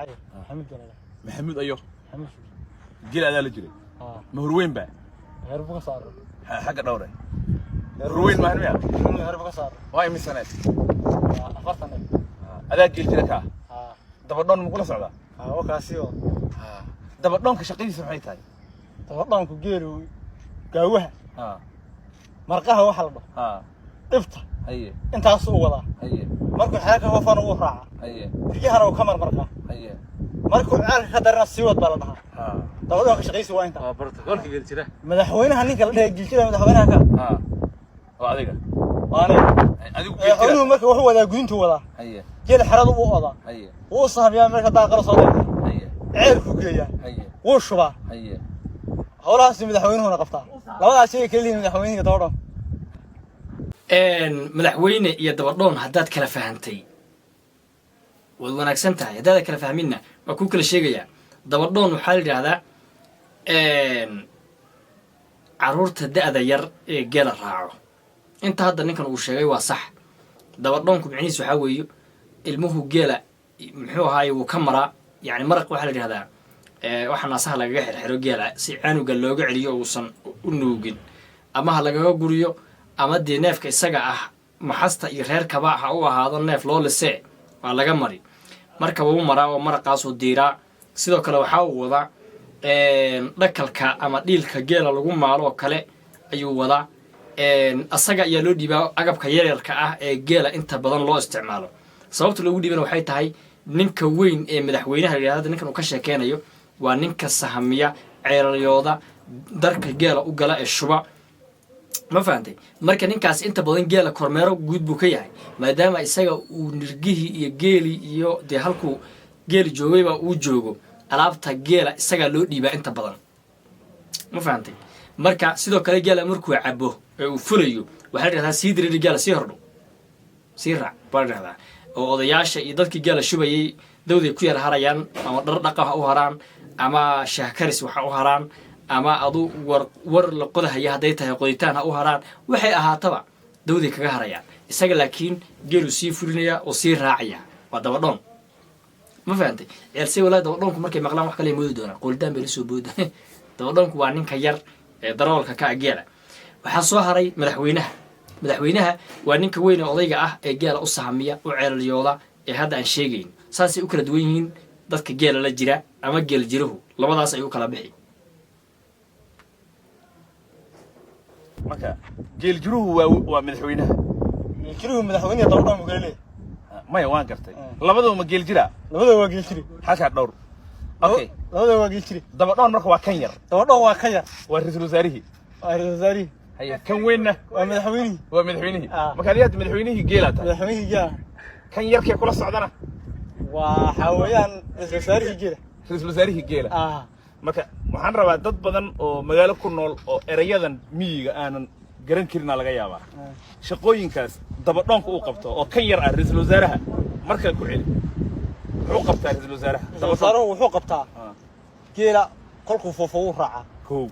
محمد ولا لا؟ محمود ايوه محمد جيل هذا اللي جري مهروين بقى غير بقى صار حق دوره مهروين ما هنميا غير بقى صار واي من سنه أفرتنا هذا جيل جري كا ها دبردون مقول سocda وكاسيو دبردون كشقيdiisa maxay tahay dabadhanku geelu gaawaha marqaha waxa la dhaho dhifta haye intaas uu wada haye markuu xaaka hoofan uu raaca haye digahana uu ka marqa haye markuu caalka ka darana sii wad baa la dhahaa dabadhanka shaqaysi waa inta bartaqolka geel jira madaxweynaha ninka la dhahay geel jira madaxweynaha ka oo adiga adigu madaxweynuhu markuu wuxuu wadaa gudintu wadaa haye geel xaradu uu wadaa haye uu sahbiyaa meesha daaqala soo dhigay haye ceelku geeyaa haye wuu shubaa haye howlahaas madaxweynuhuna qabtaa labadaas shay kaliya madaxweynaha dabadhan madaxweyne iyo dabadhoon haddaad kala fahantay waad wanaagsan tahay haddaad kala fahminna waa ku kala sheegayaa dabadhoon waxaa la yidhaahdaa caruurta da'da yar ee geela raaco inta hadda ninkan uu sheegay waa sax dabadhoonku micnihiis waxaa weeye ilmuhu geela muxuu ahaaye wuu ka maraa yani maraq waxaa la yidhahdaa waxa naasaha lagaga xirxiro geela si canuga looga celiyo uusan u nuugin ama ha lagaga guriyo ama dee neefka isaga ah maxasta iyo reerkaba ha u ahaado neef loo lisee waa laga mari marka wuu maraa oo maraqaasuu diiraa sidoo kale waxaa uu wadaa dhakalka ama dhiilka geela lagu maalo oo kale ayuu wadaa asaga ayaa loo dhiibaa agabka yaryarka ah ee geela inta badan loo isticmaalo sababta loogu dhiibana waxay tahay ninka weyn ee madaxweynaha yidhahda ninkan uu ka sheekeynayo waa ninka sahamiya ceeralyooda darka geela u gala ee shuba ma fahantay marka ninkaas inta badan geela kormeero guud buu ka yahay maadaama isaga uu nirgihii iyo geelii iyo dee halkuu geeli joogayba uu joogo alaabta geela isagaa loo dhiibaa inta badan ma fahantay marka sidoo kale geela markuu cabo ee uu fulayo waxaa la dhahdaa sii diriri geela sii hordho sii raac baa la dhahdaa oo odayaasha iyo dadkii geela shubayay dawday ku yar harayaan ama dhar dhaqa ha u haraan ama shaahkaris waxa u haraan ama adu war la qodahaya hadday tahay qoditaan ha u haraan waxay ahaataba dawday kaga harayaan isaga laakiin geelu sii fulinayaa oo sii raacaya waa dabadhoon ma fahantay ceelsay walaa dabadhoonku markay maqlaan wax kale moodi doonaan qoldaan bay la soo booda dabadhoonku waa ninka yar ee daroolka ka geela waxaa soo haray madaxweynaha waa ninka weyn ee odayga ah ee geela u sahamiya u ceelalyooda ee hadda aan sheegayn saasay u kala duwan yihiin dadka geela la jira ama geel jirahu labadaas ay u kala bixi marka geel jiruhu waa madaxweynaha jiruhu madaxweynaha dabadhan uu galay maya waan gartay labadaba ma geel jira labadaba waa geel jiri halka dhowr okay labadaba waa geel jiri dabadhan marka waa kan yar dabadhan waa kan yar waa ra'iisul wasaarihi هيا كم وينه؟ ومدحويني ما كان يد مدحوينه جيلته مدحوينه جيله كان يركي كل الصعدنا وحاويان رئيس وزاريه جيله marka waxaan rabaa dad badan oo magaalo ku nool oo erayadan miyiga aanan garan karin laga yaabaa shaqooyinkaas dabadhoonka uu qabto oo kan yar ah ra'iisul wasaaraha marka ku celi wuxuu qabtaa ra'iisul wasaaraha wuxuu qabtaa geela qolku foofo uu raaca koow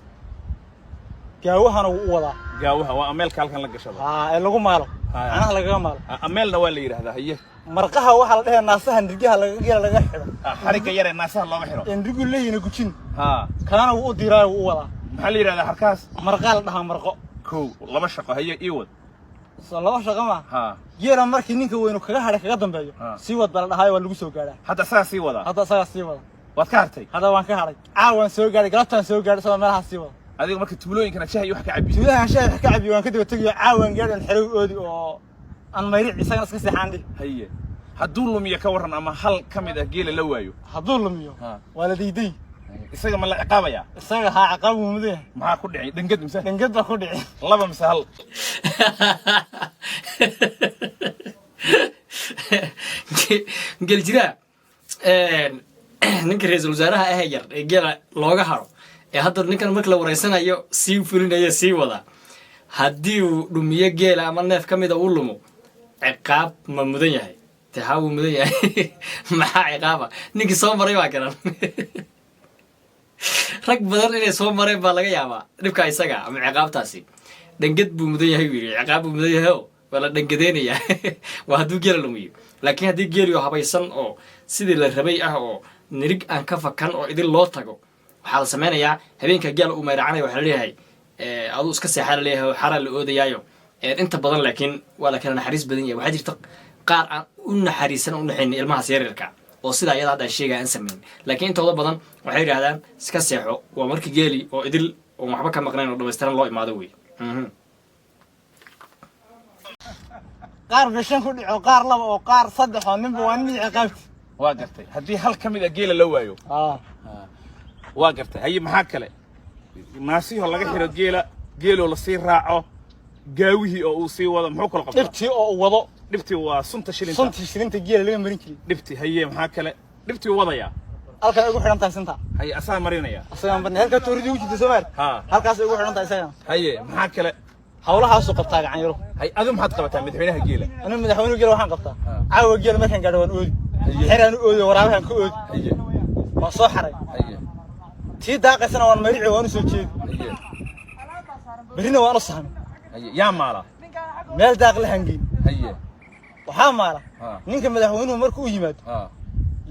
gaawahana uu wadaa gaawaha waa ameelka halkan la gashado ee lagu maalo anaha laga maalo ameelna waa la yiraahdaa haye marqaha waxa la dhahaa naasaha nirgaha laga xiro xariga yar ee naasaha looga xiro nirgu leeyina gujin kana uu u diraa uu wadaa maxaa la yiraahdaa harkaas marqaal dhahaa marqo koow laba shaqo haye ii wad laba shaqo ma geela markii ninka weyn kaga hadhay kaga dambeeyo si wad bal dhahay waa lagu soo gaaraa hadda saas sii wada waad ka hartay hadda waan ka hadhay caawan soo gaaray galabtaan soo gaaray soo meelaha sii wada adiga markii tuulooyinkana shaah iyo wax ka cabi tuulaha shaah wax ka cabi waan ka daba tagay caawan gaadhan xiriir oodi oo aan mayric isagana iska seexaandhi haye hadduu lumiyo ka waran ama hal kamid ah geela la waayo hadduu lumiyo waa la diiday isaga ma la ciqaabaya isaga ha ciqaab uu mudan maxaa ku dhicay dhangad baa ku dhicay laba mise hal geel jira ninka ra'iisul wasaaraha ah yar ee geela looga haro ee hadda ninkan marka la wareysanayo sii fulinayo sii wada haddii uu dhumiyo geela ama neef ka mida uu lumo ciqaab ma mudan yahay taha uu mudan yahay maxaa ciqaaba ninkii soo maray waa garan rag badan inay soo mareen baa laga yaabaa dhibka isaga ama ciqaabtaasi dhangad buu mudan yahay yiri ciqaab buu mudan yahay wala dhangadeynaya waa hadduu geela lumiyo laakiin haddii geeliyo habaysan oo sidii la rabay ah oo nirig aan ka fakan oo idin loo tago waxaa la sameynayaa habeenka geela uu mayracanayo waxaa la leeyahay aduu iska seexaa la leeyahay xaraa la oodayaayo inta badan laakiin waa la kala naxariis badan yahay waxaa jirta qaar aan u naxariisan u naxaynin ilmahaas yaryarka oo sidaa iyada hadda sheegaya aan samayn laakiin intooda badan waxay yidhahdaan iska seexo waa markii geeli oo idil oo waxba ka maqnayn oo dhamaystiran loo imaado wey qaar gashan ku dhico qaar laba oo qaar saddex oo ninba waa nin ciqaabti waa gartay haddii hal ka mid a geela la waayo waa gartay haye maxaa kale naasihoo laga xiro geeloo lasii raaco gaawihii oo uu sii wado muxuu kala qabtaa dhibtii oo uu wado dhibtii waa sunta shilinta geela laga marin jiray dhibtii haye maxaa kale dhibtii uu wadayaa halkan ugu xidhan tahay sinta haye asaa marinaya asagaan badna halka tooridi ugu jirta Soomaali halkaas ugu xidhan tahay isaga haye maxaa kale hawlahaas uu qabtaa gacan yaro haye adigu maxaad qabataa madaxweynaha geela anigu madaxweynaha geela waxaan qabtaa caawa geela markaan gaadho waan oodi xiraan oodi waraabahan ku oodi haye waa soo xaray haye tii daaqaysana waan marici waan soo jeedi haye berina waan u sahamay haye yaa maala meel daaq la hangeyn haye waxaa maala ninka madaxweynuhu markuu yimaado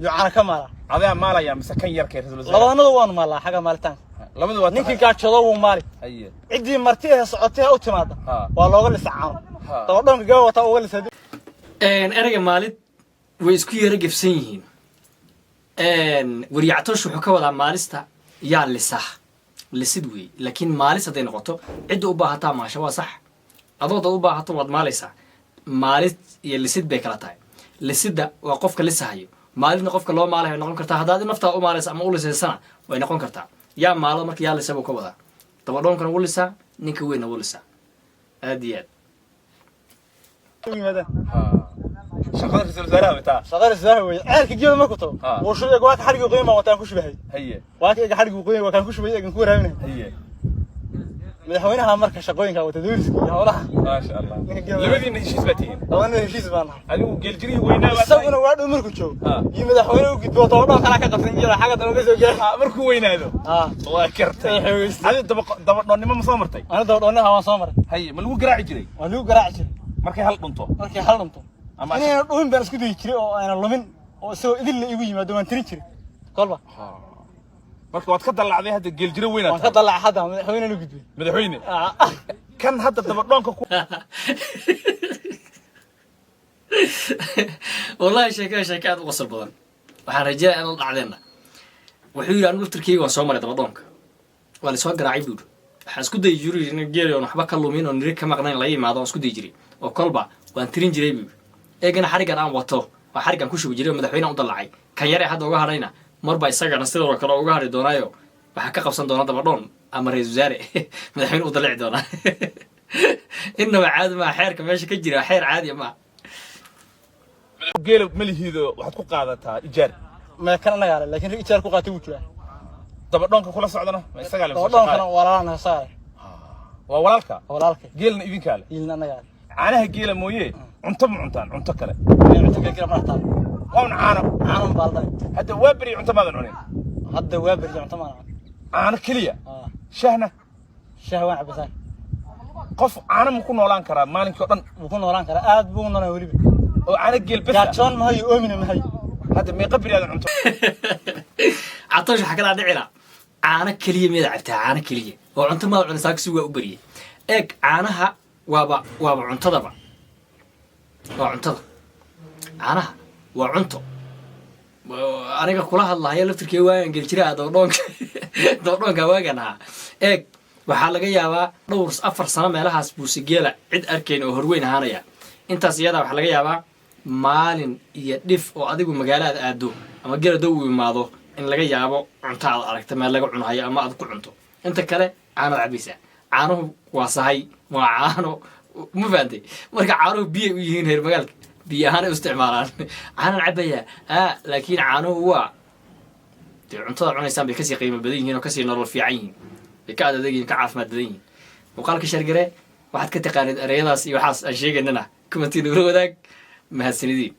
yucana ka maala adaa maalaya mise kan yarkay rasul labadana waan maalaa xaga maalitaan labada waa ninkii gaajado wuu maali haye cidii marti ee socotay u timaada waa looga lisacaano dabadhanka gawa wata uga lisay erayga maalid way isku yara gefsan yihiin waryactoosh wuxuu ka wadaa maalista yaa lisid wey laakiin maalis hadday noqoto cidda u baahataa maasha waa sax adooda u baahato waad maalaysaa maalid iyo lisid bay kala tahay lisidda waa qofka lisahayo maalidna qofka loo maalayo way noqon kartaa haddaad naftaa u maalaysa ama u lisaysana way noqon kartaa yaa maalo marka yaa lisa buu ka wadaa dabadhoonkana wuu lisaa ninka weynna wuu lisaa aad iyo aad shaqada rasul wasaaraha wataa shaqada rasul way ceelka geela markuu tago wuu shubay waa ka xariga qoyma wataan ku shubahay haye waa ka xariga qoyma waa kan ku shubay eegan ku waraabinay haye madaxweynaha marka shaqooyinka wata dawladda iyo hawlaha ma sha Allah labadiina heshiis batiin labadina heshiis baan adigu geeljiri weynaa waa isaguna waa dhow markuu joogo iyo madaxweynuhu gudbo toban kala ka qabsan jira xaga dalka soo gaar markuu weynaado waa kartay adigu dabadhoonnimo ma soo martay ana dabadhoonnaha waan soo maray haye ma lagu garaaci jiray waa lagu garaaci jiray markay hal dhunto ama inaan dhumin baan isku dayi jiray oo aanan lumin oo soo idil la igu yimaado waan tirin jiray kolba marka waad ka dalacday hadda geeljiro weynaad waan ka dalacay hadda madaxweynaha gudbay madaxweyne kan hadda dabadhoonka ku wallahi sheeko aad u qosol badan waxaan rajaa inuu dhacdeena wuxuu yiri anigu turkiga waan soo maray dabadhoonka waa la soo garaacay buur waxaan isku dayi jiray in geeliyo waxba ka lumin oo nirig ka maqnayn la yimaado waan isku dayi jiray oo kolba waan tirin jiray buur eegana xarigan aan wato waa xarigan ku shubi jiray madaxweynaha u dalacay kan yar ee hadda uga hadhayna marba isagana sidoo kale uga hadhi doonaayo waxaa ka qabsan doona dabadhoon ama ra'iisul wasaare madaxweyne u dalaci doona innaba caadi ma xeerka meesha ka jira xeer caadi ma geelo malihiido waxaad ku qaadataa ijaar ma kan anaga laakiin ijaar ku qaatay wuu jiraa dabadhoonka kula socdana ma isaga le dabadhoonkana walaalana saar waa walaalka geelna idinka le ilna anaga caanaha geela mooyee cunto ma cuntaan cunto kale cunto kale ma cuntaan waan caano baaldan hadda waa bari cunto maadan cunin hadda waa bari cunto maadan caano kaliya shahna shahwaan cabasaan qof caano ma ku noolaan karaa maalinkii oo dhan wuu ku noolaan karaa aad buu noolaan weliba oo caano geel bes gaajoon ma hayo oomina ma hayo hadda meeqa bari aadan cunto catoosh waxa kala dhicila caano kaliya meeda cabtaa caano kaliya oo cunto ma cunaysaa saa waa u bariyay eeg caanaha waaba cuntadaba waa cuntada caanaha waa cunto aniga kula hadlahayo laftirkii waagan geljira dabadhoonka waagan ahaa eeg waxaa laga yaabaa dhowr 4 sano meelahaas buuse geela cid arkayn oo horweyn ahaanaya intaas iyada waxaa laga yaabaa maalin iyo dhif oo adigu magaalada aado ama geela daw u imaado in laga yaabo cunto aad aragta meel laga cunayo ama aad ku cunto inta kale caano cabaysa caanuhu waa sahay waa caano ma fahamtay marka caanuhu biyo u yihiin reer magaalka biyo ahaan u isticmaalaan caanan cabaya laakiin caanuhu waa dee cuntada cunaysaan bay kasii qiimo badan yihiin oo kasii nolol fiican yihiin bay ka adeeg yihiin ka caafimaad badan yihiin muuqaalka shargare waxaad ka taqaanid ereyadaas iyo waxaas aan sheegaynana kumantiin ula wadaag mahadsanidin